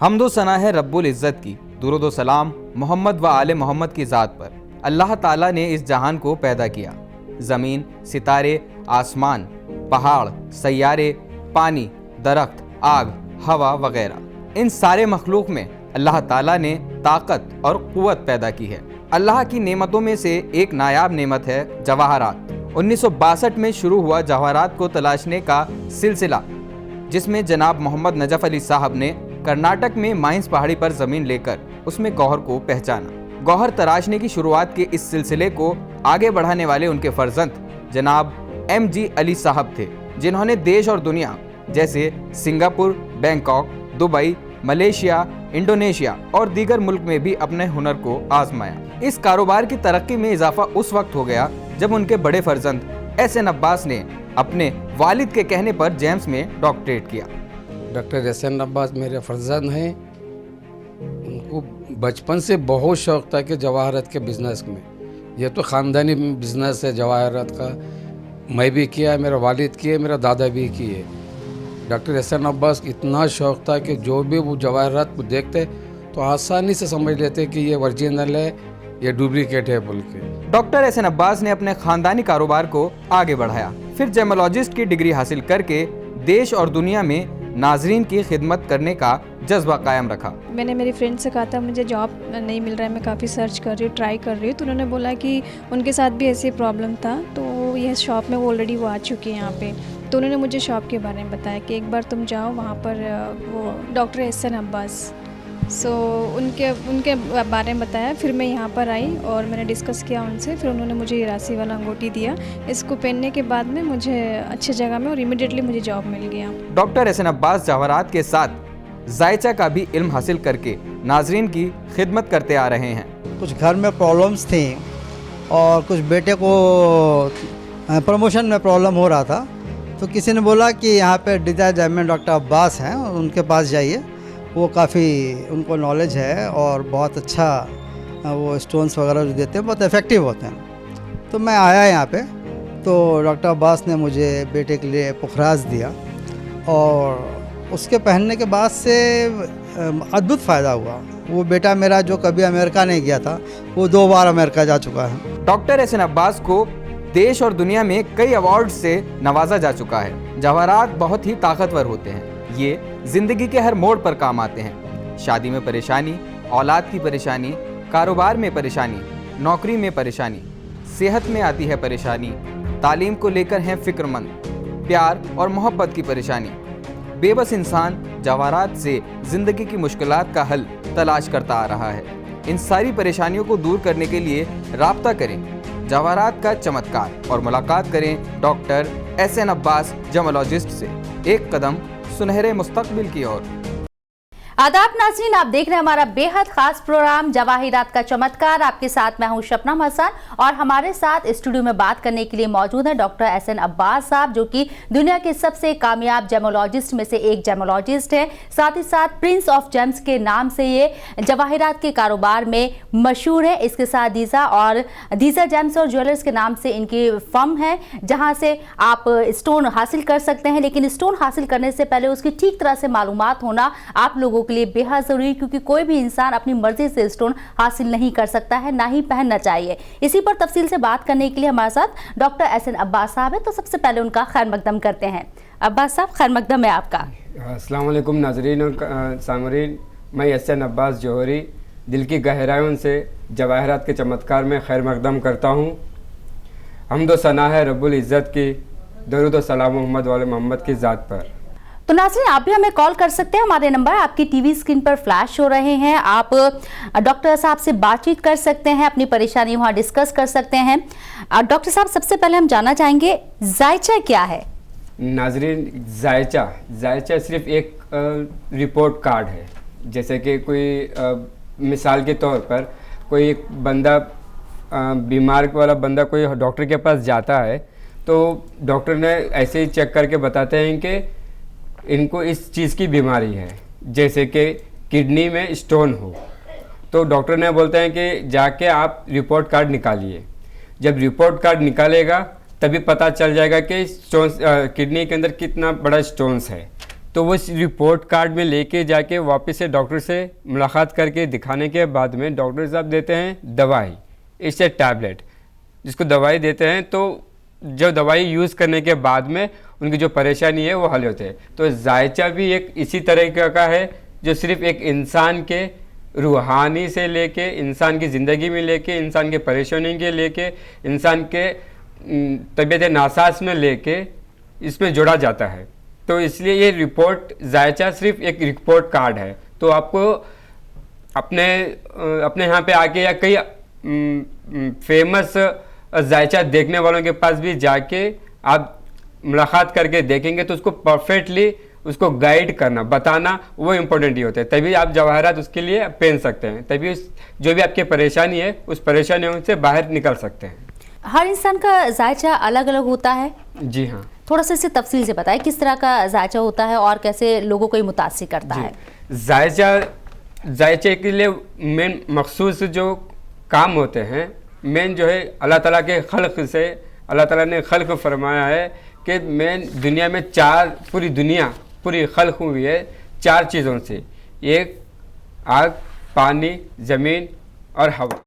हम्दो सना है रब्बुल इज़्ज़त की, दुरूद सलाम मोहम्मद व आले मोहम्मद की ज़ात पर। अल्लाह ताला ने इस जहान को पैदा किया। ज़मीन, सितारे, आसमान, पहाड़, सैयारे, पानी, दरख्त, आग, हवा वगैरह, इन सारे मखलूक में अल्लाह ताला ने ताकत और क़ुव्वत पैदा की है। अल्लाह की नेमतों में से एक नायाब नेमत है जवाहरात। 1962 में शुरू हुआ जवाहरात को तलाशने का सिलसिला, जिसमें जनाब मोहम्मद नजफ अली साहब ने कर्नाटक में माइंस पहाड़ी पर जमीन लेकर उसमें गौहर को पहचाना। गौहर तराशने की शुरुआत के इस सिलसिले को आगे बढ़ाने वाले उनके फर्जंद जनाब MG अली साहब थे, जिन्होंने देश और दुनिया जैसे Singapore, Bangkok, Dubai, Malaysia, Indonesia और दीगर मुल्क में भी अपने हुनर को आजमाया। इस कारोबार की तरक्की में इजाफा उस वक्त हो गया जब उनके बड़े फर्जंद SN अब्बास ने अपने वालिद के कहने पर जेम्स में डॉक्टरेट किया। डॉक्टर SN अब्बास मेरे फर्जंद हैं। उनको बचपन से बहुत शौक़ था कि जवाहरात के बिज़नेस में, ये तो ख़ानदानी बिज़नेस है जवाहरात का। मैं भी किया, मेरा वालिद किए, मेरा दादा भी किए। डॉक्टर SN अब्बास इतना शौक़ था कि जो भी वो जवाहरात को देखते तो आसानी से समझ लेते कि ये ओरिजिनल है, ये डुप्लीकेट है बोल के। डॉक्टर SN अब्बास ने अपने ख़ानदानी कारोबार को आगे बढ़ाया। फिर जेमोलॉजिस्ट की डिग्री हासिल करके देश और दुनिया में नाजरीन की खिदमत करने का जज्बा कायम रखा। मैंने मेरी फ्रेंड से कहा था मुझे जॉब नहीं मिल रहा है, मैं काफ़ी सर्च कर रही हूँ, ट्राई कर रही हूँ, तो उन्होंने बोला कि उनके साथ भी ऐसी प्रॉब्लम था, तो यह शॉप में वो ऑलरेडी वो आ चुकी है यहाँ पे। तो उन्होंने मुझे शॉप के बारे में बताया कि एक बार तुम जाओ वहाँ पर, वो डॉक्टर SN अब्बास, उनके बारे में बताया। फिर मैं यहाँ पर आई और मैंने डिस्कस किया उनसे। फिर उन्होंने मुझे ये राशि वाला अंगूठी दिया। इसको पहनने के बाद में मुझे अच्छी जगह में और इमीडिएटली मुझे जॉब मिल गया। डॉक्टर SN अब्बास जवाहरात के साथ जायचा का भी इल्म हासिल करके नाजरीन की खिदमत करते आ रहे हैं। कुछ घर में प्रॉब्लम्स थी और कुछ बेटे को प्रमोशन में प्रॉब्लम हो रहा था, तो किसी ने बोला कि यहाँ पे डिज़ायर डायमंड डॉक्टर अब्बास हैं, उनके पास जाइए, वो काफ़ी उनको नॉलेज है और बहुत अच्छा वो स्टोन्स वगैरह जो देते हैं बहुत इफ़ेक्टिव होते हैं। तो मैं आया यहाँ पे, तो डॉक्टर अब्बास ने मुझे बेटे के लिए पुखराज दिया और उसके पहनने के बाद से अद्भुत फ़ायदा हुआ। वो बेटा मेरा जो कभी अमेरिका नहीं गया था, वो 2 बार अमेरिका जा चुका है। डॉक्टर SN अब्बास को देश और दुनिया में कई अवार्ड से नवाजा जा चुका है। जवाहरात बहुत ही ताकतवर होते हैं। ये जिंदगी के हर मोड़ पर काम आते हैं। शादी में परेशानी, औलाद की परेशानी, कारोबार में परेशानी, नौकरी में परेशानी, सेहत में आती है परेशानी, तालीम को लेकर हैं फिक्रमंद, प्यार और मोहब्बत की परेशानी। बेबस इंसान जवाहरात से जिंदगी की मुश्किलात का हल तलाश करता आ रहा है। इन सारी परेशानियों को दूर करने के लिए राब्ता करें जवाहरात का चमत्कार और मुलाकात करें डॉक्टर SN अब्बास जेमोलॉजिस्ट से। एक कदम सुनहरे मुस्तकबिल की ओर। आदाब नाज़रीन, आप देख रहे हैं हमारा बेहद खास प्रोग्राम जवाहिरात का चमत्कार। आपके साथ मैं हूं शबनम हसन और हमारे साथ स्टूडियो में बात करने के लिए मौजूद है डॉक्टर SN अब्बास साहब, जो कि दुनिया के सबसे कामयाब जेमोलॉजिस्ट में से एक जेमोलॉजिस्ट है। साथ ही साथ प्रिंस ऑफ जेम्स के नाम से ये जवाहिरात के कारोबार में मशहूर है। इसके साथ दीजा जेम्स और ज्वेलर्स के नाम से इनकी फर्म है, जहाँ से आप स्टोन हासिल कर सकते हैं। लेकिन स्टोन हासिल करने से पहले उसकी ठीक तरह से मालूमात होना आप लोगों के लिए बेहद जरूरी, क्योंकि कोई भी इंसान अपनी मर्जी से स्टोन हासिल नहीं कर सकता है, ना ही पहनना चाहिए। इसी पर तफसील से बात करने के लिए हमारे साथ डॉक्टर SN अब्बास साहब है। तो सबसे पहले उनका खैर मकदम करते हैं। अब्बास साहब, खैर मकदम है आपका। अस्सलाम वालेकुम नाजरीन और सामरीन, मैं SN अब्बास जौहरी दिल की गहराइयों से जवाहरात के चमत्कार में खैर मकदम करता हूँ। हम्दो सना है रब्बुल इज़्ज़त की, दरूद सलाम मोहम्मद वाले मोहम्मद की ज़ात पर। तो नाज़रीन, आप भी हमें कॉल कर सकते हैं। हमारे नंबर आपकी टीवी स्क्रीन पर फ्लैश हो रहे हैं। आप डॉक्टर साहब से बातचीत कर सकते हैं, अपनी परेशानी वहाँ डिस्कस कर सकते हैं। डॉक्टर साहब, सबसे पहले हम जानना चाहेंगे जायचा क्या है? नाजरीन, जायचा सिर्फ एक रिपोर्ट कार्ड है। जैसे कि कोई मिसाल के तौर पर कोई एक बंदा, बीमार वाला बंदा कोई डॉक्टर के पास जाता है, तो डॉक्टर ने ऐसे ही चेक करके बताते हैं कि इनको इस चीज़ की बीमारी है। जैसे कि किडनी में स्टोन हो, तो डॉक्टर ने बोलते हैं कि जाके आप रिपोर्ट कार्ड निकालिए। जब रिपोर्ट कार्ड निकालेगा तभी पता चल जाएगा कि स्टोन्स किडनी के अंदर कितना बड़ा स्टोन्स है। तो वो इस रिपोर्ट कार्ड में लेके जाके वापस से डॉक्टर से मुलाकात करके दिखाने के बाद में डॉक्टर साहब देते हैं दवाई, इससे टैबलेट जिसको दवाई देते हैं। तो जो दवाई यूज़ करने के बाद में उनकी जो परेशानी है वो हल होते हैं। तो जायचा भी एक इसी तरह का है जो सिर्फ एक इंसान के रूहानी से लेके, इंसान की ज़िंदगी में लेके, इंसान के परेशानी के लेके, इंसान के तबीयत नासाज में लेके इसमें जोड़ा जाता है। तो इसलिए ये रिपोर्ट जायचा सिर्फ एक रिपोर्ट कार्ड है। तो आपको अपने यहाँ पे आके या कई फेमस जायचा देखने वालों के पास भी जाके आप मुलाकात करके देखेंगे तो उसको परफेक्टली उसको गाइड करना, बताना, वो इम्पोर्टेंट ही होता है। तभी आप जवाहरात उसके लिए पहन सकते हैं, तभी जो भी आपकी परेशानी है उस परेशानियों से बाहर निकल सकते हैं। हर इंसान का जायचा अलग अलग होता है। जी हाँ, थोड़ा सा इसे तफसील से बताएं किस तरह का जायचा होता है और कैसे लोगों को ये मुतासिर करता है। जायचे के लिए मेन मखसूस जो काम होते हैं, मेन जो है अल्लाह ताला के खल्क से, अल्लाह ताला ने खल्क फरमाया है कि मेन दुनिया में पूरी खल्क हुई है 4 चीज़ों से। एक आग, पानी, ज़मीन और हवा,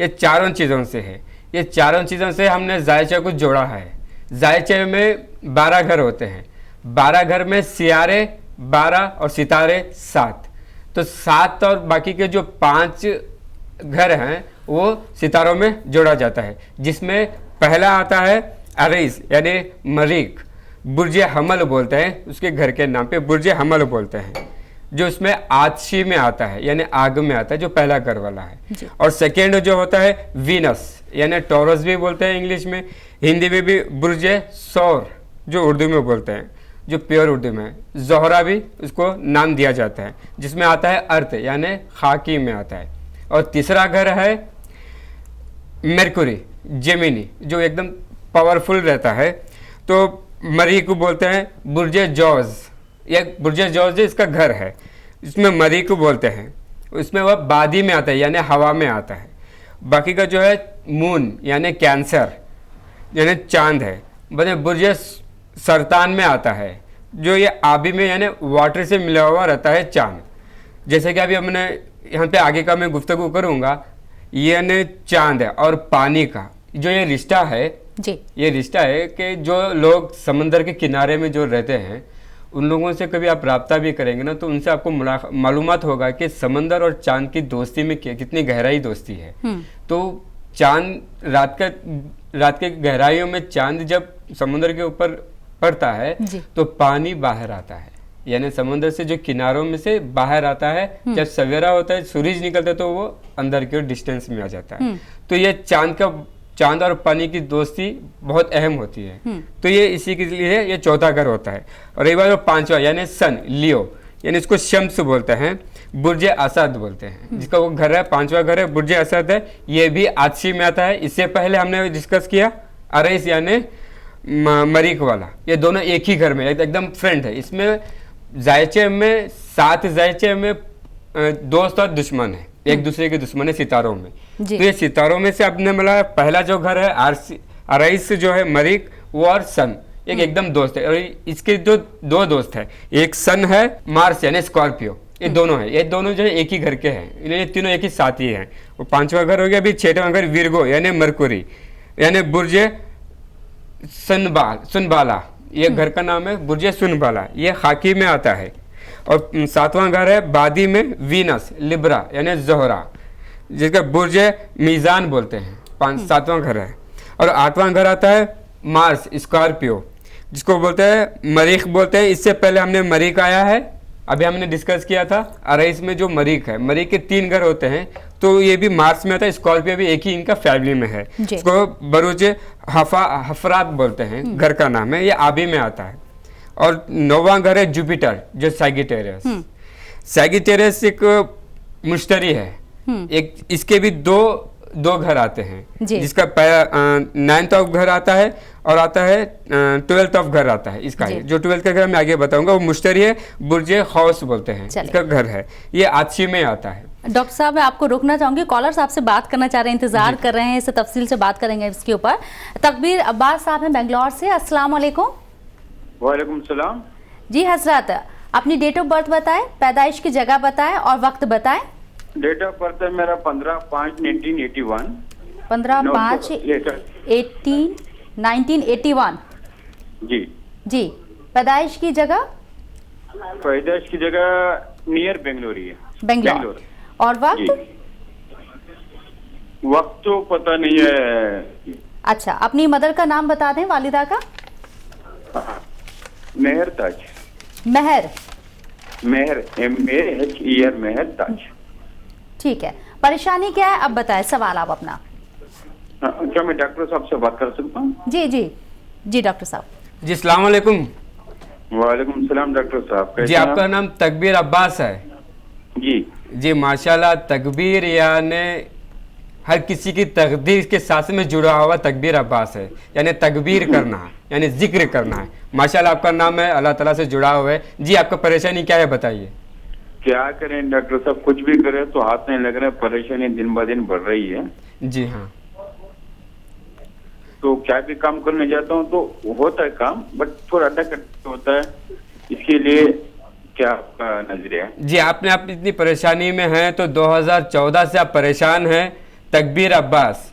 ये चारों चीज़ों से है। ये चारों चीज़ों से हमने जायचा को जोड़ा है। जायचे में 12 घर होते हैं, 12 घर में सियारे 12 और सितारे 7। तो 7 और बाकी के जो 5 घर हैं वो सितारों में जोड़ा जाता है, जिसमें पहला आता है अरीस यानी मरीख, बुर्ज हमल बोलते हैं उसके घर के नाम पे, बुर्ज हमल बोलते हैं, जो उसमें आतशी में आता है यानी आग में आता है, जो पहला घर वाला है। और सेकेंड जो होता है वीनस यानी टॉरस भी बोलते हैं इंग्लिश में, हिंदी में भी बुर्ज सौर जो उर्दू में बोलते हैं, जो प्योर उर्दू में है। जोहरा भी उसको नाम दिया जाता है, जिसमें आता है अर्थ यानी खाकी में आता है। और तीसरा घर है मरकुरी जेमिनी, जो एकदम पावरफुल रहता है। तो मरी को बोलते हैं बुर्ज जॉज, ये बुर्ज जॉज इसका घर है, इसमें मरी को बोलते हैं। उसमें वह बादी में आता है यानी हवा में आता है। बाकी का जो है मून यानी कैंसर यानी चांद है, बने बुर्ज सरतान में आता है, जो ये आबी में यानी वाटर से मिला हुआ रहता है चांद। जैसे कि अभी हमने यहाँ पे आगे का मैं गुफ्तगू करूँगा, ये ने चांद है और पानी का जो ये रिश्ता है जी, ये रिश्ता है कि जो लोग समंदर के किनारे में जो रहते हैं उन लोगों से कभी आप रब्ता भी करेंगे ना, तो उनसे आपको मालूमात होगा कि समंदर और चांद की दोस्ती में कितनी गहराई दोस्ती है। तो चांद रात के गहराइयों में चांद जब समुद्र के ऊपर पड़ता है तो पानी बाहर आता है, यानी समुद्र से जो किनारों में से बाहर आता है। जब सवेरा होता है, सूरज निकलता है, तो वो अंदर की ओर डिस्टेंस में आ जाता है। तो ये चांद और पानी की दोस्ती बहुत अहम होती है। तो ये इसी के लिए ये चौथा घर होता है। और एक बार जो 5वां यानी सन लियो, यानी इसको शम्स बोलते हैं, बुर्ज असद बोलते हैं, जिसका वो घर है 5वां घर है बुर्ज असद है। ये भी आतशी में आता है। इससे पहले हमने डिस्कस किया अरईस यानी मरीख वाला, ये दोनों एक ही घर में एकदम फ्रेंड है। इसमें जायचे में 7 जायचे में दोस्त और दुश्मन है, एक दूसरे के दुश्मन है सितारों में। तो ये सितारों में से आपने मिला पहला जो घर है अरईस जो है मरीख, वो और सन एक एकदम दोस्त है। और इसके जो 2 दोस्त है, एक सन है मार्स यानी स्कॉर्पियो, ये दोनों है, ये दोनों जो है एक ही घर के हैं, ये तीनों एक ही साथी हैं। वो 5वां घर हो गया। अभी 6वां घर विर्गो यानी मरकुरी यानी बुर्ज सुनबाला, ये घर का नाम है बुर्ज सुनबाला, ये खाकी में आता है। और 7वां घर है बादी में वीनस लिब्रा यानी जोहरा, जिसका बुर्ज मीज़ान बोलते हैं, 7वां घर है। और 8वां घर आता है मार्स स्कॉर्पियो, जिसको बोलते हैं मरीख बोलते हैं। इससे पहले हमने मरीख आया है, अभी हमने डिस्कस किया था अरईस में जो मरीख है। मरीख के 3 घर होते हैं, तो ये भी मार्स में आता है। स्कॉर्पियो भी एक ही इनका फैमिली में है, इसको बरूज हफरात बोलते हैं, घर का नाम है, ये आबी में आता है। और 9वां घर है जुपिटर जो सैगिटेरियस एक मुश्तरी है, एक इसके भी दो घर आते हैं, जिसका 9th घर आता है और आता है 12th घर आता है। इसका जो 12th का घर मैं आगे बताऊंगा, वो मुश्तरी है, बुर्ज खौस बोलते हैं, इसका घर है, ये आतशी में आता है। डॉक्टर साहब मैं आपको रोकना चाहूंगी, कॉलर्स आपसे बात करना चाह रहे हैं, इंतजार कर रहे हैं, इसे तफसील से बात करेंगे इसके ऊपर। तकबीर अब्बास साहब हैं बेंगलोर से, अस्सलाम वालेकुम। वालेकुम सलाम। जी हजरत, अपनी डेट ऑफ बर्थ बताएं, पैदाइश की जगह बताएं और वक्त बताएं। डेट ऑफ बर्थ है मेरा 15/5/1981। 15/5/1981। जी जी। पैदाइश की जगह? पैदाइश की जगह नियर बेंगलोर ही है। बेंगलोर। और वक्त? वक्त तो पता नहीं है। अच्छा, अपनी मदर का नाम बता दें, वालिदा का। मेहर ताज। मेहर? मेहर, MEHER, मेहर ताज। ठीक है, परेशानी क्या है अब बताएं, सवाल आप अपना। क्या मैं डॉक्टर साहब से बात कर सकता हूँ? जी जी जी डॉक्टर साहब। जी अस्सलाम वालेकुम। वालेकुम सलाम डॉक्टर साहब, कैसे जी हैं आपका आप? नाम तकबीर अब्बास है? जी जी माशाल्लाह। तकबीर यानी हर किसी की तकदीर के साथ में जुड़ा हुआ तकबीर अब्बास है, यानी तकबीर करना है, यानी जिक्र करना है। माशाल्लाह आपका नाम है, अल्लाह ताला से जुड़ा हुआ है। जी आपका परेशानी क्या है बताइए। क्या करें डॉक्टर साहब, कुछ भी करें तो हाथ नहीं लग रहा है, परेशानी दिन ब दिन बढ़ रही है। जी हाँ। तो क्या भी काम करने जाता हूँ तो होता है काम, बट थोड़ा अटक होता है। इसके लिए क्या आपका नजरिया है? जी आपने आप इतनी परेशानी में हैं तो 2014 से आप परेशान हैं। तकबीर अब्बास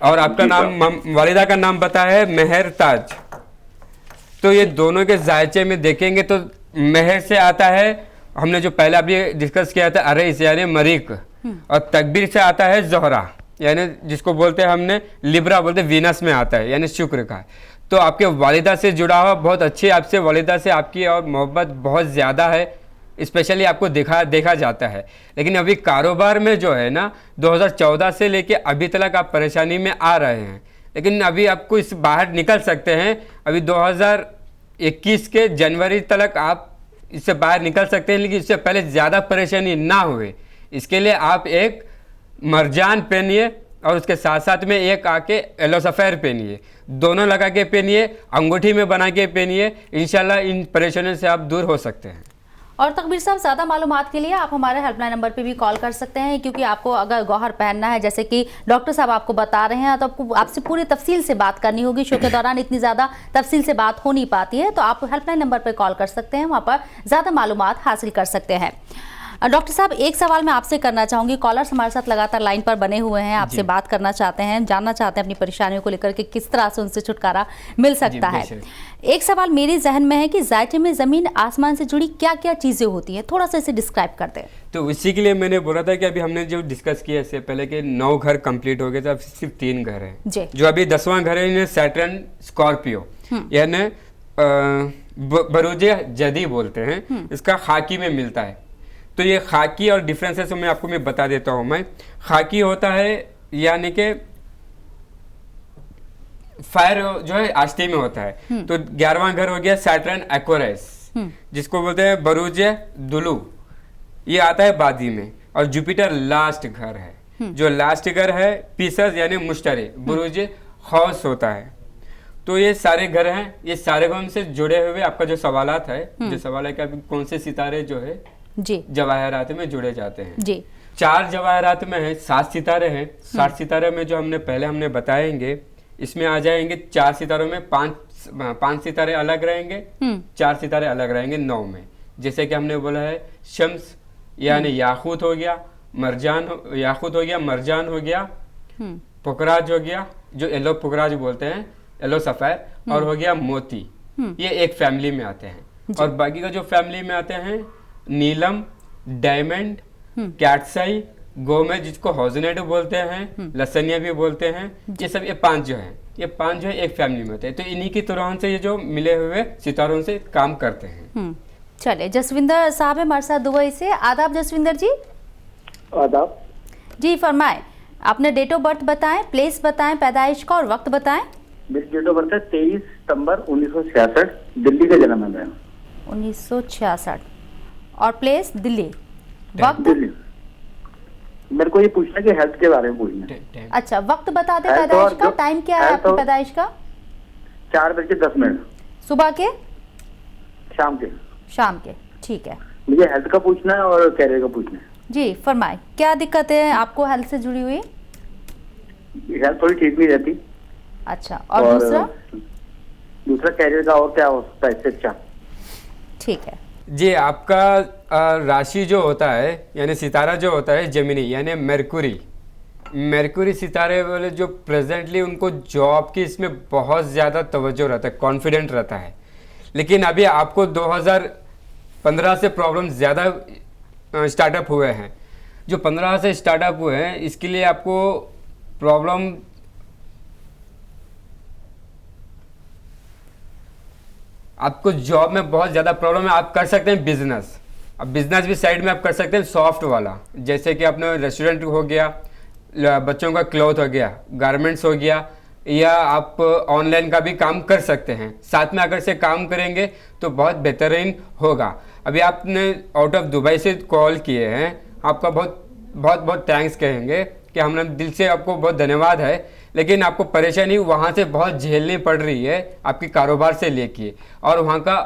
और आपका जी नाम वालिदा का नाम पता है मेहर ताज। तो ये दोनों के जायचे में देखेंगे तो मेहर से आता है, हमने जो पहले अभी डिस्कस किया था, अरेस यानी मरीक, और तकबीर से आता है जोहरा, यानी जिसको बोलते हैं हमने लिब्रा बोलते हैं, वीनस में आता है यानी शुक्र का। तो आपके वालिदा से जुड़ा हुआ बहुत अच्छी, आपसे वालिदा से आपकी और मोहब्बत बहुत ज़्यादा है, स्पेशली आपको देखा जाता है। लेकिन अभी कारोबार में जो है ना 2014 से लेके अभी तक आप परेशानी में आ रहे हैं, लेकिन अभी आपको इस बाहर निकल सकते हैं। अभी 2021 के जनवरी तक आप इससे बाहर निकल सकते हैं, लेकिन इससे पहले ज़्यादा परेशानी ना हुए इसके लिए आप एक मरजान पहनिए और उसके साथ साथ में एक आके येलो सफ़ेर पहनिए, दोनों लगा के पहनिए, अंगूठी में बना के पहनिए। इंशाल्लाह इन परेशानियों से आप दूर हो सकते हैं। और तकबीर साहब, ज़्यादा मालूमात के लिए आप हमारे हेल्पलाइन नंबर पे भी कॉल कर सकते हैं, क्योंकि आपको अगर गौहर पहनना है जैसे कि डॉक्टर साहब आपको बता रहे हैं, तो आपको आपसे पूरी तफसील से बात करनी होगी। शो के दौरान इतनी ज़्यादा तफसील से बात हो नहीं पाती है, तो आप हेल्पलाइन नंबर पर कॉल कर सकते हैं, वहाँ पर ज़्यादा मालूमात हासिल कर सकते हैं। डॉक्टर साहब, एक सवाल मैं आपसे करना चाहूँगी। कॉलर्स हमारे साथ लगातार लाइन पर बने हुए हैं, आपसे बात करना चाहते हैं, जानना चाहते हैं अपनी परेशानियों को लेकर के किस तरह से उनसे छुटकारा मिल सकता है। एक सवाल मेरे जहन में है कि जायचे में ज़मीन आसमान से जुड़ी क्या क्या चीज़ें होती हैं, थोड़ा सा इसे डिस्क्राइब कर दें। तो इसी के लिए मैंने बोला था कि अभी हमने जो डिस्कस किया इससे पहले कि 9 घर कंप्लीट हो गए थे, अब सिर्फ 3 घर हैं। जो अभी 10वां घर है सैटर्न स्कॉर्पियो, यानी बरूजे जदी बोलते हैं, इसका खाकी में मिलता है। तो ये खाकी और डिफरेंसेस मैं बता देता हूँ। मैं खाकी होता है यानी कि फायर जो है आस्ती में होता है। तो 11वां घर हो गया सैटर्न एक्वेरियस, जिसको बोलते हैं बरूजे दुलू, ये आता है बादी में। और जुपिटर लास्ट घर है, जो लास्ट घर है पीसस यानी मुश्तरी बुरुज खौस होता है। तो ये सारे घर हैं, ये सारे घर से जुड़े हुए आपका जो सवालात है, जो सवाल है कि अभी कौन से सितारे जो है जी जवाहरात में जुड़े जाते हैं। जी 4 जवाहरात में है, 7 सितारे हैं। 7 सितारे में जो हमने बताएंगे, इसमें आ जाएंगे 4 सितारों में 5 सितारे अलग रहेंगे, 4 सितारे अलग रहेंगे 9 में। जैसे कि हमने बोला है शम्स यानी याकूत हो गया, याकूत हो गया, मरजान हो गया, पुकराज हो गया, जो येलो पुकराज बोलते हैं, येलो सफ़ेर, और हो गया मोती। ये एक फैमिली में आते हैं। और बाकी का जो फैमिली में आते हैं नीलम, डायमंड, कैटसाई, गोमे जिसको हॉजनेडो बोलते हैं, लसनिया भी बोलते हैं, ये सब ये 5 जो हैं, ये 5 जो है एक फैमिली में होते हैं। तो इन्हीं की तरह से ये जो मिले हुए सितारों से काम करते हैं। चलिए, जसविंदर साहब है हमारे साथ दुबई से। आदाब जसविंदर जी। आदाब जी फरमाएं, अपने डेट ऑफ बर्थ बताएं, प्लेस बताएं, पैदाइश का और वक्त बताएं। मेरी डेट ऑफ बर्थ है 23 सितंबर 1966, दिल्ली का जन्म है मेरा। 1966 और प्लेस दिल्ली, वक्त दिल्ली। मेरे को ये पूछना है कि हेल्थ के बारे में पूछना है। अच्छा, वक्त बता दें पैदाइश का, टाइम क्या है आपकी पैदाइश का? 4:10 सुबह के, शाम के। शाम के, ठीक है। मुझे हेल्थ का पूछना है और कैरियर का पूछना है। जी फरमाएं, क्या दिक्कत है आपको हेल्थ से जुड़ी हुई? हेल्थ थोड़ी ठीक नहीं रहती। अच्छा, और दूसरा कैरियर का और क्या हो सकता है इससे अच्छा? ठीक है। जी, आपका राशि जो होता है यानी सितारा जो होता है जेमिनी यानी मरकुरी सितारे वाले जो प्रेजेंटली उनको जॉब की इसमें बहुत ज़्यादा तवज्जो रहता है, कॉन्फिडेंट रहता है। लेकिन अभी आपको 2015 से प्रॉब्लम ज़्यादा स्टार्टअप हुए हैं। जो 15 से स्टार्टअप हुए हैं इसके लिए आपको प्रॉब्लम आपको जॉब में बहुत ज़्यादा प्रॉब्लम है। आप कर सकते हैं बिजनेस, अब बिजनेस भी साइड में आप कर सकते हैं सॉफ्ट वाला, जैसे कि अपने रेस्टोरेंट हो गया, बच्चों का क्लॉथ हो गया, गारमेंट्स हो गया, या आप ऑनलाइन का भी काम कर सकते हैं। साथ में अगर से काम करेंगे तो बहुत बेहतरीन होगा। अभी आपने आउट ऑफ दुबई से कॉल किए हैं, आपका बहुत बहुत बहुत थैंक्स कहेंगे कि हमने दिल से आपको बहुत धन्यवाद है। लेकिन आपको परेशानी वहाँ से बहुत झेलनी पड़ रही है आपके कारोबार से लेके और वहाँ का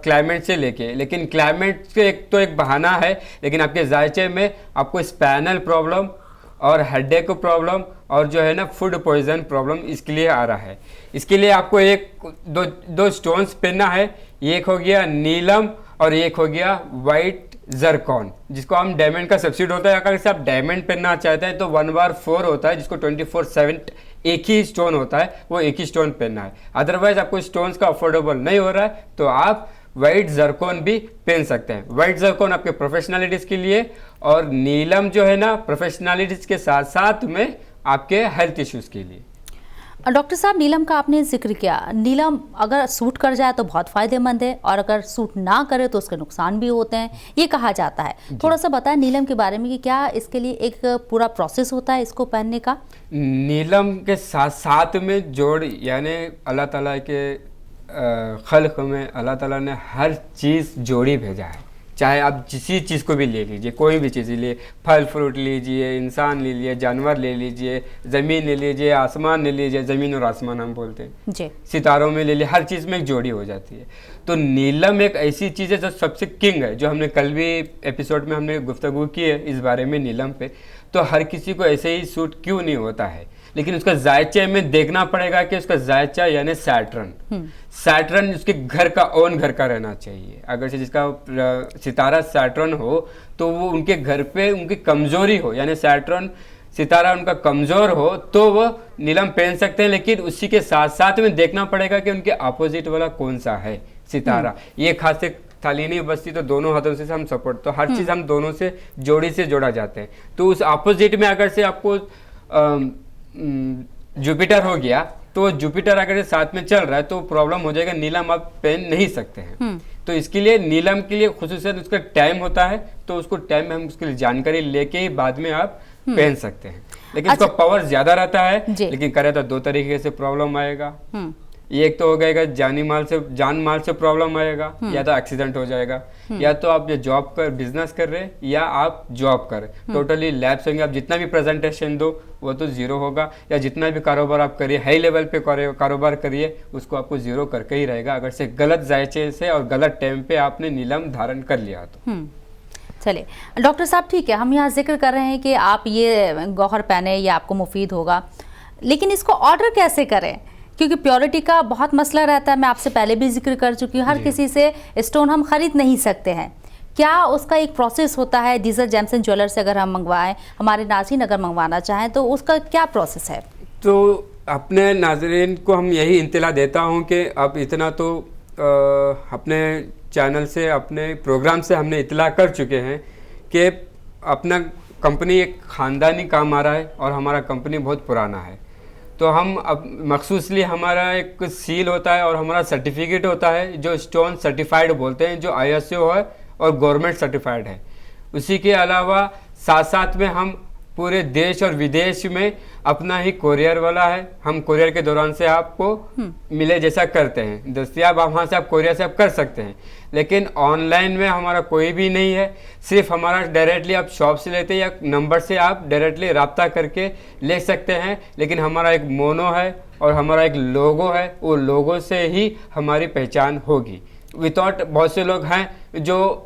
क्लाइमेट से लेके। लेकिन क्लाइमेट से एक बहाना है, लेकिन आपके जायचे में आपको स्पाइनल प्रॉब्लम और हेडेक प्रॉब्लम और जो है ना फूड पॉइजन प्रॉब्लम इसके लिए आ रहा है। इसके लिए आपको दो स्टोन्स पहनना है, एक हो गया नीलम और एक हो गया वाइट जरकॉन, जिसको हम डायमंड का सब्सिट्यूट होता है। अगर से आप डायमंड पहनना चाहते हैं तो 1/4 होता है, जिसको 24/7 एक ही स्टोन होता है, वो एक ही स्टोन पहनना है। अदरवाइज आपको स्टोन्स का अफोर्डेबल नहीं हो रहा है तो आप वाइट जरकॉन भी पहन सकते हैं। वाइट जरकॉन आपके प्रोफेशनलिटीज के लिए और नीलम जो है ना प्रोफेशनलिटीज के साथ साथ में आपके हेल्थ इश्यूज के लिए। डॉक्टर साहब, नीलम का आपने जिक्र किया, नीलम अगर सूट कर जाए तो बहुत फ़ायदेमंद है और अगर सूट ना करे तो उसके नुकसान भी होते हैं, ये कहा जाता है। थोड़ा सा बताएं नीलम के बारे में कि क्या इसके लिए एक पूरा प्रोसेस होता है इसको पहनने का? नीलम के साथ साथ में जोड़ यानी अल्लाह ताला के खल्क में अल्लाह ताला ने हर चीज़ जोड़ी भेजा है। चाहे आप किसी चीज़ को भी ले लीजिए, कोई भी चीज़ ले, फल फ्रूट लीजिए, इंसान ले लीजिए, जानवर ले लीजिए, ज़मीन ले लीजिए, आसमान ले लीजिए, ज़मीन और आसमान हम बोलते हैं जी, सितारों में ले लीजिए, हर चीज़ में एक जोड़ी हो जाती है। तो नीलम एक ऐसी चीज़ है जो सबसे किंग है, जो हमने कल भी एपिसोड में हमने गुफ्तगू की है इस बारे में नीलम पे। तो हर किसी को ऐसे ही सूट क्यों नहीं होता है, लेकिन उसका जायचे में देखना पड़ेगा कि उसका जायचा यानी सैटर्न उसके घर का ओन घर का रहना चाहिए। अगर से जिसका सितारा सैटर्न हो तो वो उनके घर पे उनकी कमजोरी हो, यानी सैटर्न सितारा उनका कमजोर हो तो वो नीलम पहन सकते हैं। लेकिन उसी के साथ साथ में देखना पड़ेगा कि उनके अपोजिट वाला कौन सा है सितारा। ये खास थाली नहीं बचती तो दोनों हाथों से हम सपोर्ट, तो हर चीज़ हम दोनों से जोड़ी से जोड़ा जाते हैं। तो उस अपोजिट में अगर से आपको जुपिटर हो गया तो जुपिटर अगर साथ में चल रहा है तो प्रॉब्लम हो जाएगा, नीलम आप पहन नहीं सकते हैं। तो इसके लिए नीलम के लिए खुसूसन उसका टाइम होता है, तो उसको टाइम में हम उसके लिए जानकारी लेके ही बाद में आप पहन सकते हैं। लेकिन उसका पावर ज्यादा रहता है, लेकिन करे तो दो तरीके से प्रॉब्लम आएगा। एक तो हो गएगा जान माल से प्रॉब्लम आएगा, या तो एक्सीडेंट हो जाएगा, या तो आप ये जॉब कर बिजनेस कर रहे या आप जॉब कर टोटली लैप्स होंगे। आप जितना भी प्रेजेंटेशन दो वो तो जीरो होगा, या जितना भी कारोबार आप करिए हाई लेवल पे कारोबार करिए उसको आपको जीरो करके ही रहेगा, अगर से गलत जायचे से और गलत टाइम पे आपने नीलम धारण कर लिया तो। चलिए डॉक्टर साहब, ठीक है, हम यहाँ जिक्र कर रहे हैं कि आप ये गौहर पहने, ये आपको मुफीद होगा, लेकिन इसको ऑर्डर कैसे करें? क्योंकि प्योरिटी का बहुत मसला रहता है, मैं आपसे पहले भी जिक्र कर चुकी हूँ। हर किसी से स्टोन हम खरीद नहीं सकते हैं, क्या उसका एक प्रोसेस होता है? डीजर जेम्स एंड ज्वेलर से अगर हम मंगवाएं, हमारे नाज़रीन अगर मंगवाना चाहें तो उसका क्या प्रोसेस है? तो अपने नाज़रीन को हम यही इंतला देता हूँ कि आप इतना तो अपने चैनल से अपने प्रोग्राम से हमने इतला कर चुके हैं कि अपना कंपनी एक ख़ानदानी काम आ रहा है और हमारा कंपनी बहुत पुराना है। तो हम अब मखसूसली हमारा एक सील होता है और हमारा सर्टिफिकेट होता है जो स्टोन सर्टिफाइड बोलते हैं, जो ISO है और गवर्नमेंट सर्टिफाइड है। उसी के अलावा साथ साथ में हम पूरे देश और विदेश में अपना ही कोरियर वाला है। हम कोरियर के दौरान से आपको मिले जैसा करते हैं, दस्तियाब वहाँ से आप कोरियर से आप कर सकते हैं। लेकिन ऑनलाइन में हमारा कोई भी नहीं है, सिर्फ हमारा डायरेक्टली आप शॉप से लेते हैं या नंबर से आप डायरेक्टली रब्ता करके ले सकते हैं। लेकिन हमारा एक मोनो है और हमारा एक लोगो है, वो लोगो से ही हमारी पहचान होगी। विदाउट बहुत से लोग हैं जो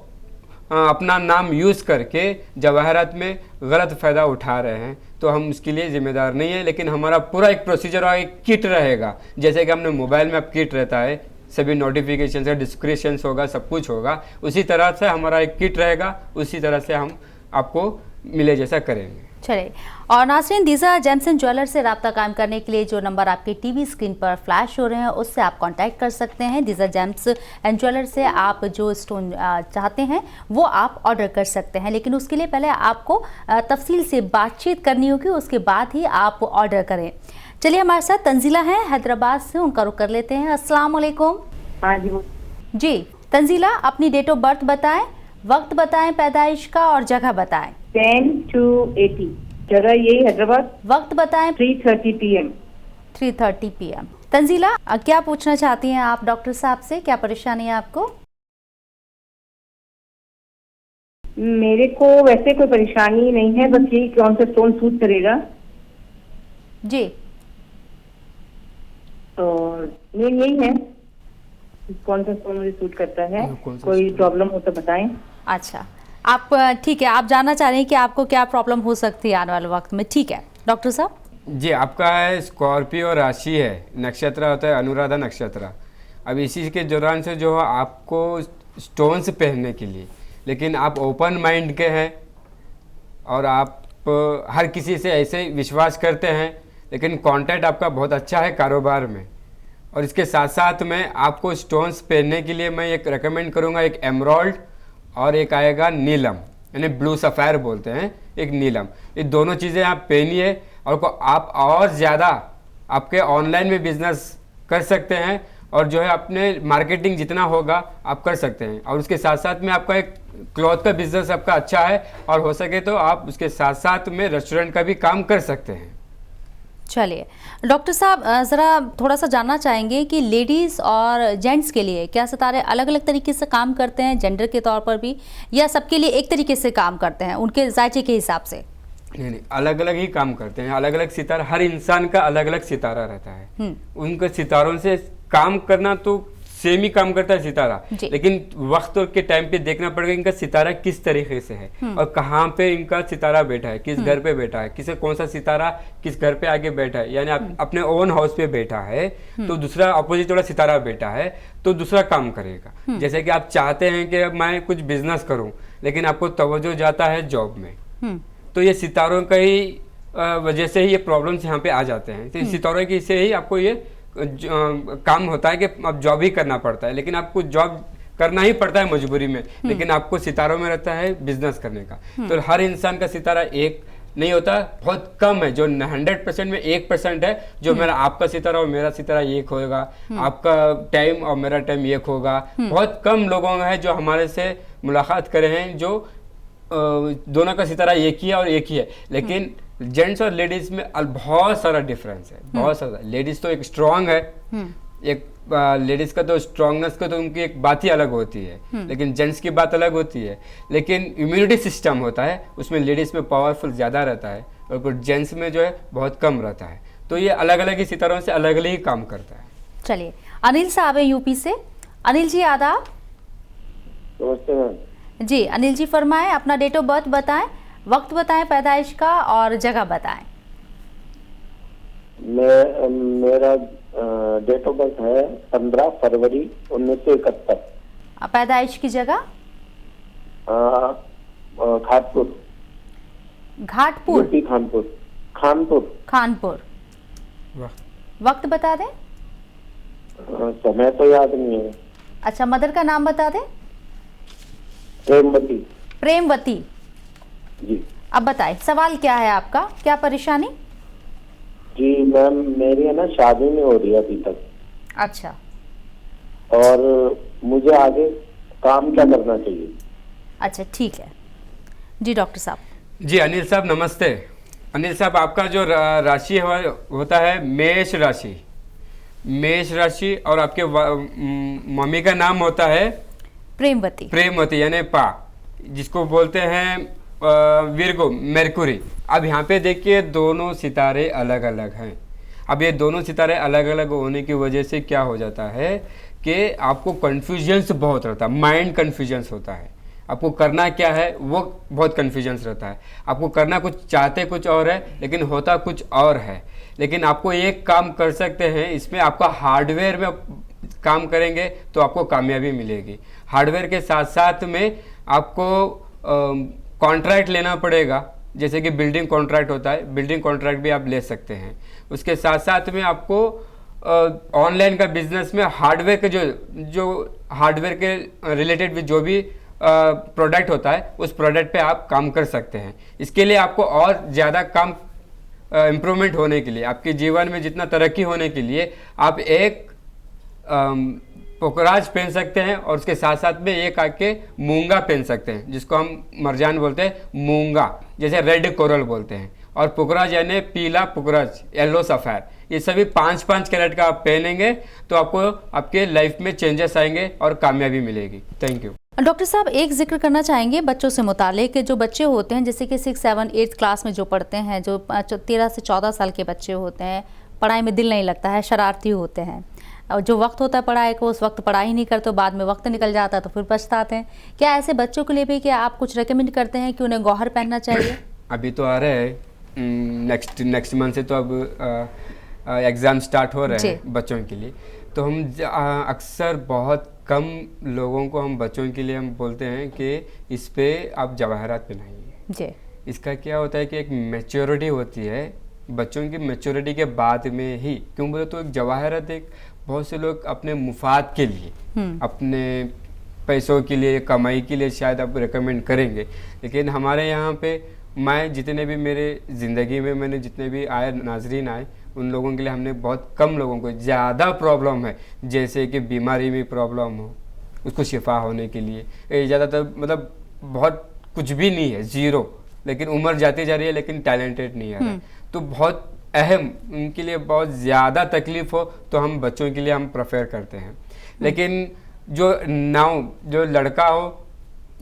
अपना नाम यूज़ करके जवाहरात में गलत फ़ायदा उठा रहे हैं, तो हम उसके लिए ज़िम्मेदार नहीं है। लेकिन हमारा पूरा एक प्रोसीजर और एक किट रहेगा, जैसे कि हमने मोबाइल में अब किट रहता है, सभी नोटिफिकेशन का डिस्क्रिप्शंस होगा, सब कुछ होगा। उसी तरह से हमारा एक किट रहेगा, उसी तरह से हम आपको मिले जैसा करेंगे। चलिए, और नाज़रीन, दीजा जेम्स एंड ज्वेलर से रब्ता कायम करने के लिए जो नंबर आपके टीवी स्क्रीन पर फ्लैश हो रहे हैं उससे आप कांटेक्ट कर सकते हैं। दीजा जेम्स एंड ज्वेलर से आप जो स्टोन चाहते हैं वो आप ऑर्डर कर सकते हैं, लेकिन उसके लिए पहले आपको तफसील से बातचीत करनी होगी, उसके बाद ही आप ऑर्डर करें। चलिए, हमारे साथ तंजीला हैं हैदराबाद से, उनका रुख कर लेते हैं। अस्सलाम वालेकुम। हाँ जी। जी तंजीला, अपनी डेट ऑफ बर्थ बताएं, वक्त बताएं पैदाइश का और जगह बताएं। 10/2/80, जगह यही हैदराबाद, वक्त बताएं। 3:30 PM। 3:30 PM। तंजीला, क्या पूछना चाहती हैं आप डॉक्टर साहब से, क्या परेशानी है आपको? मेरे को वैसे कोई परेशानी नहीं है, बस यही कौन सा स्टोन सूट करेगा। जी, तो मेन यही है कौन सा स्टोन मुझे सूट करता है, कौन सा कोई प्रॉब्लम हो तो बताएं। अच्छा, आप ठीक है, आप जानना चाह रहे हैं कि आपको क्या प्रॉब्लम हो सकती है आने वाले वक्त में। ठीक है डॉक्टर साहब। जी, आपका है स्कॉर्पियो राशि है, नक्षत्र होता है अनुराधा नक्षत्र। अब इसी के दौरान से जो है आपको स्टोन्स पहनने के लिए, लेकिन आप ओपन माइंड के हैं और आप हर किसी से ऐसे विश्वास करते हैं, लेकिन कॉन्टैक्ट आपका बहुत अच्छा है कारोबार में। और इसके साथ साथ में आपको स्टोन्स पहनने के लिए मैं एक रेकमेंड करूँगा, एक एमराल्ड और एक आएगा नीलम, यानी ब्लू सफ़ायर बोलते हैं, एक नीलम। ये दोनों चीज़ें आप पहनिए और को आप और ज़्यादा आपके ऑनलाइन में बिजनेस कर सकते हैं, और जो है अपने मार्केटिंग जितना होगा आप कर सकते हैं। और उसके साथ साथ में आपका एक क्लॉथ का बिजनेस आपका अच्छा है, और हो सके तो आप उसके साथ साथ में रेस्टोरेंट का भी काम कर सकते हैं। चलिए डॉक्टर साहब, ज़रा थोड़ा सा जानना चाहेंगे कि लेडीज़ और जेंट्स के लिए क्या सितारे अलग अलग तरीके से काम करते हैं, जेंडर के तौर पर भी, या सबके लिए एक तरीके से काम करते हैं उनके जायचे के हिसाब से? नहीं, अलग अलग ही काम करते हैं। अलग अलग सितारा, हर इंसान का अलग अलग सितारा रहता है। उनके सितारों से काम करना तो सेम ही काम करता है सितारा, लेकिन वक्त के टाइम पे देखना पड़ेगा इनका सितारा किस तरीके से है और कहाँ पे इनका सितारा बैठा है, किस घर पे बैठा है, किसे कौन सा सितारा किस घर पे आगे बैठा है। यानी आप अपने ओन हाउस पे बैठा है तो दूसरा अपोजिट वाला सितारा बैठा है तो दूसरा काम करेगा। जैसे कि आप चाहते हैं कि अब मैं कुछ बिजनेस करूं, लेकिन आपको तवज्जो जाता है जॉब में, तो ये सितारों का ही वजह से ही ये प्रॉब्लम्स यहाँ पे आ जाते हैं। तो सितारों की से ही आपको ये काम होता है कि अब जॉब ही करना पड़ता है, लेकिन आपको जॉब करना ही पड़ता है मजबूरी में, लेकिन आपको सितारों में रहता है बिजनेस करने का। तो हर इंसान का सितारा एक नहीं होता, बहुत कम है जो 100% में 1% है जो मेरा आपका सितारा और मेरा सितारा एक होगा, आपका टाइम और मेरा टाइम एक होगा। बहुत कम लोगों है जो हमारे से मुलाकात करे हैं जो दोनों का सितारा एक ही है और एक ही है, लेकिन जेंट्स और लेडीज में बहुत सारा डिफरेंस है, बहुत सारा। लेडीज तो एक स्ट्रांग है, एक लेडीज का तो स्ट्रांगनेस का तो उनकी एक बात ही अलग होती है, लेकिन जेंट्स की बात अलग होती है। लेकिन इम्यूनिटी सिस्टम होता है उसमें लेडीज में पावरफुल ज़्यादा रहता है और जेंट्स में जो है बहुत कम रहता है। तो ये अलग अलग ही सितारों से अलग अलग ही काम करता है। चलिए, अनिल साहब है यूपी से। अनिल जी आदाब। जी अनिल जी, फरमाएं, अपना डेट ऑफ बर्थ बताएं, वक्त बताएं पैदाइश का और जगह बताएं। मेरा डेट ऑफ बर्थ है 15 फरवरी 1971। पैदाइश की जगह? घाटपुर। घाटपुर? यूपी खानपुर। खानपुर। खानपुर। वक्त बता दें। समय तो याद नहीं है। अच्छा, मदर का नाम बता दें। प्रेमवती। प्रेमवती जी। अब बताएं, सवाल क्या है आपका, क्या परेशानी? जी मैम, मेरी है ना शादी नहीं हो रही अभी तक। अच्छा। और मुझे आगे काम क्या करना चाहिए? अच्छा ठीक है जी डॉक्टर साहब। जी अनिल साहब नमस्ते। अनिल साहब, आपका जो राशि होता है मेष राशि, मेष राशि, और आपके मम्मी का नाम होता है प्रेमवती। प्रेमवती यानी पा, जिसको बोलते हैं विर्गो मेरकुरी। अब यहाँ पे देखिए दोनों सितारे अलग अलग हैं। अब ये दोनों सितारे अलग अलग होने की वजह से क्या हो जाता है कि आपको कन्फ्यूजन्स बहुत रहता है, माइंड कन्फ्यूजन्स होता है। आपको करना क्या है वो बहुत कन्फ्यूजन्स रहता है। आपको करना कुछ चाहते कुछ और है लेकिन होता कुछ और है। लेकिन आपको एक काम कर सकते हैं, इसमें आपका हार्डवेयर में काम करेंगे तो आपको कामयाबी मिलेगी। हार्डवेयर के साथ साथ में आपको कॉन्ट्रैक्ट लेना पड़ेगा, जैसे कि बिल्डिंग कॉन्ट्रैक्ट होता है, बिल्डिंग कॉन्ट्रैक्ट भी आप ले सकते हैं। उसके साथ साथ में आपको ऑनलाइन का बिजनेस में हार्डवेयर के जो हार्डवेयर के रिलेटेड भी जो भी प्रोडक्ट होता है उस प्रोडक्ट पे आप काम कर सकते हैं। इसके लिए आपको और ज़्यादा काम इम्प्रूवमेंट होने के लिए, आपके जीवन में जितना तरक्की होने के लिए आप एक पोखराज पहन सकते हैं और उसके साथ साथ में एक आके मूंगा पहन सकते हैं, जिसको हम मरजान बोलते हैं मूंगा, जैसे रेड कोरल बोलते हैं। और पुखराज यानी पीला पुखराज, येलो सफ़ेद, ये सभी 5-5 कैरेट का आप पहनेंगे तो आपको आपके लाइफ में चेंजेस आएंगे और कामयाबी मिलेगी। Thank you. डॉक्टर साहब, एक जिक्र करना चाहेंगे बच्चों से मुतालिक, जो बच्चे होते हैं जैसे कि 6, 7, 8 क्लास में जो पढ़ते हैं, जो 13 से 14 साल के बच्चे होते हैं, पढ़ाई में दिल नहीं लगता है, शरारती होते हैं, और जो वक्त होता है पढ़ाई को उस वक्त पढ़ाई नहीं करते, बाद में वक्त निकल जाता है तो फिर पछताते हैं। क्या ऐसे बच्चों के लिए भी क्या आप कुछ रेकमेंड करते हैं कि उन्हें गौहर पहनना चाहिए? अभी तो आ रहे हैं, नेक्स्ट मंथ से तो अब एग्ज़ाम स्टार्ट हो रहे हैं बच्चों के लिए, तो हम अक्सर बहुत कम लोगों को हम बच्चों के लिए हम बोलते हैं कि इस पे आप जवाहरात पहनाइए जी। इसका क्या होता है कि एक मैच्योरिटी होती है, बच्चों की मैच्योरिटी के बाद में ही, क्यों बोले तो एक जवाहरात एक बहुत से लोग अपने मुफाद के लिए, अपने पैसों के लिए, कमाई के लिए शायद आप रिकमेंड करेंगे, लेकिन हमारे यहाँ पे मैं जितने भी मेरे ज़िंदगी में मैंने जितने भी आए नाजरीन आए, उन लोगों के लिए हमने बहुत कम लोगों को, ज़्यादा प्रॉब्लम है जैसे कि बीमारी में प्रॉब्लम हो, उसको शिफा होने के लिए ज़्यादातर मतलब बहुत कुछ भी नहीं है, ज़ीरो, लेकिन उम्र जाती जा रही है लेकिन टैलेंटेड नहीं है, तो बहुत अहम उनके लिए बहुत ज़्यादा तकलीफ़ हो तो हम बच्चों के लिए हम प्रेफर करते हैं। लेकिन जो लड़का हो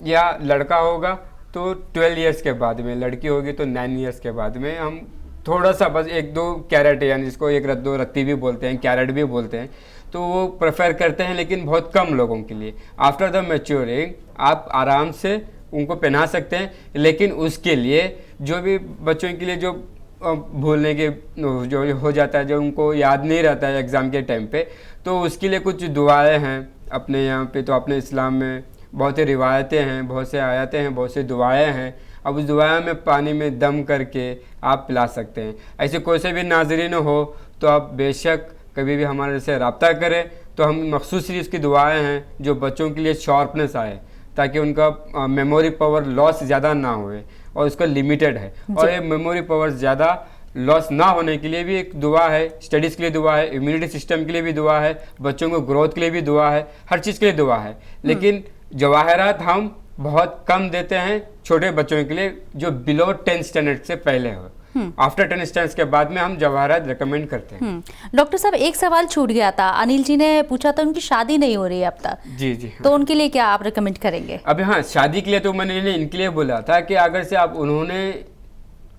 या लड़का होगा तो 12 इयर्स के बाद में, लड़की होगी तो 9 इयर्स के बाद में हम थोड़ा सा बस 1-2 कैरेट, यानी जिसको 1-2 रत्ती भी बोलते हैं, कैरेट भी बोलते हैं, तो वो प्रेफर करते हैं, लेकिन बहुत कम लोगों के लिए। आफ्टर द मैच्योरिंग आप आराम से उनको पहना सकते हैं, लेकिन उसके लिए जो भी बच्चों के लिए जो भूलने के जो हो जाता है, जो उनको याद नहीं रहता है एग्ज़ाम के टाइम पे, तो उसके लिए कुछ दुआएं हैं अपने यहाँ पे, तो अपने इस्लाम में बहुत सी रिवायतें हैं, बहुत से आयतें हैं, बहुत सी दुआएं हैं। अब उस दुआएं में पानी में दम करके आप पिला सकते हैं। ऐसे कोई से भी नाज़रीन हो तो आप बेशक कभी भी हमारे से रब्ता करें, तो हम मखसूस इसकी दुआएं हैं जो बच्चों के लिए शार्पनेस आए, ताकि उनका मेमोरी पावर लॉस ज़्यादा ना होए, और उसका लिमिटेड है। और ये मेमोरी पावर ज़्यादा लॉस ना होने के लिए भी एक दुआ है, स्टडीज़ के लिए दुआ है, इम्यूनिटी सिस्टम के लिए भी दुआ है, बच्चों को ग्रोथ के लिए भी दुआ है, हर चीज़ के लिए दुआ है। लेकिन जवाहरात हम बहुत कम देते हैं छोटे बच्चों के लिए जो बिलो 10 स्टैंडर्ड से पहले हो। आफ्टर 10 स्टैंडर्ड के बाद में हम जवाहरात रिकमेंड करते हैं। डॉक्टर साहब, एक सवाल छूट गया था, अनिल जी ने पूछा था, उनकी शादी नहीं हो रही है अब तक। जी जी। तो उनके लिए क्या आप रिकमेंड करेंगे? अभी हाँ, शादी के लिए तो मैंने इनके लिए बोला था कि अगर से आप उन्होंने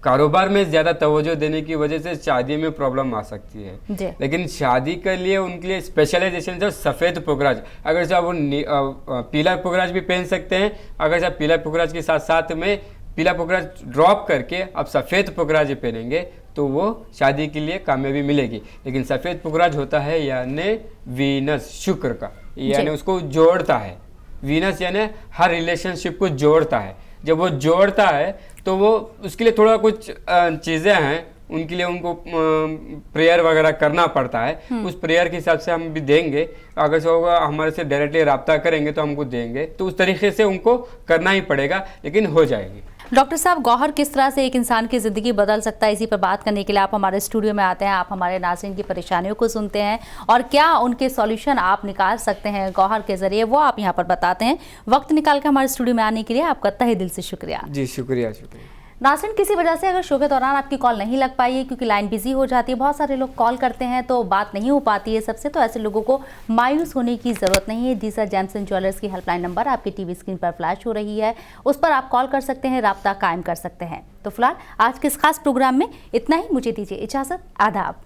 कारोबार में ज़्यादा तवज्जो देने की वजह से शादी में प्रॉब्लम आ सकती है, लेकिन शादी के लिए उनके लिए स्पेशलाइजेशन जो सफ़ेद पुखराज, अगर से आप वो पीला पुखराज भी पहन सकते हैं, अगर से आप पीला पुखराज के साथ साथ में पीला पुखराज ड्रॉप करके आप सफ़ेद पुखराज पहनेंगे तो वो शादी के लिए कामयाबी मिलेगी। लेकिन सफ़ेद पुखराज होता है यानी वीनस, शुक्र का, यानी उसको जोड़ता है। वीनस यानी हर रिलेशनशिप को जोड़ता है। जब वो जोड़ता है तो वो उसके लिए थोड़ा कुछ चीज़ें हैं, उनके लिए उनको प्रेयर वगैरह करना पड़ता है। उस प्रेयर के हिसाब से हम भी देंगे, अगर से होगा हमारे से डायरेक्टली रब्ता करेंगे तो हमको देंगे, तो उस तरीके से उनको करना ही पड़ेगा, लेकिन हो जाएगी। डॉक्टर साहब, गौहर किस तरह से एक इंसान की ज़िंदगी बदल सकता है, इसी पर बात करने के लिए आप हमारे स्टूडियो में आते हैं, आप हमारे नाज़रीन की परेशानियों को सुनते हैं और क्या उनके सॉल्यूशन आप निकाल सकते हैं गौहर के ज़रिए, वो आप यहाँ पर बताते हैं। वक्त निकाल कर हमारे स्टूडियो में आने के लिए आपका तहे दिल से शुक्रिया। जी शुक्रिया। शुक्रिया। नाज़रीन, किसी वजह से अगर शो के दौरान आपकी कॉल नहीं लग पाई है क्योंकि लाइन बिजी हो जाती है, बहुत सारे लोग कॉल करते हैं तो बात नहीं हो पाती है सबसे, तो ऐसे लोगों को मायूस होने की ज़रूरत नहीं है। दीसा जेम्स एंड ज्वेलर्स की हेल्पलाइन नंबर आपकी टीवी स्क्रीन पर फ्लैश हो रही है, उस पर आप कॉल कर सकते हैं, राब्ता कायम कर सकते हैं। तो फिलहाल आज के इस खास प्रोग्राम में इतना ही, मुझे दीजिए इजाज़त, आदाब।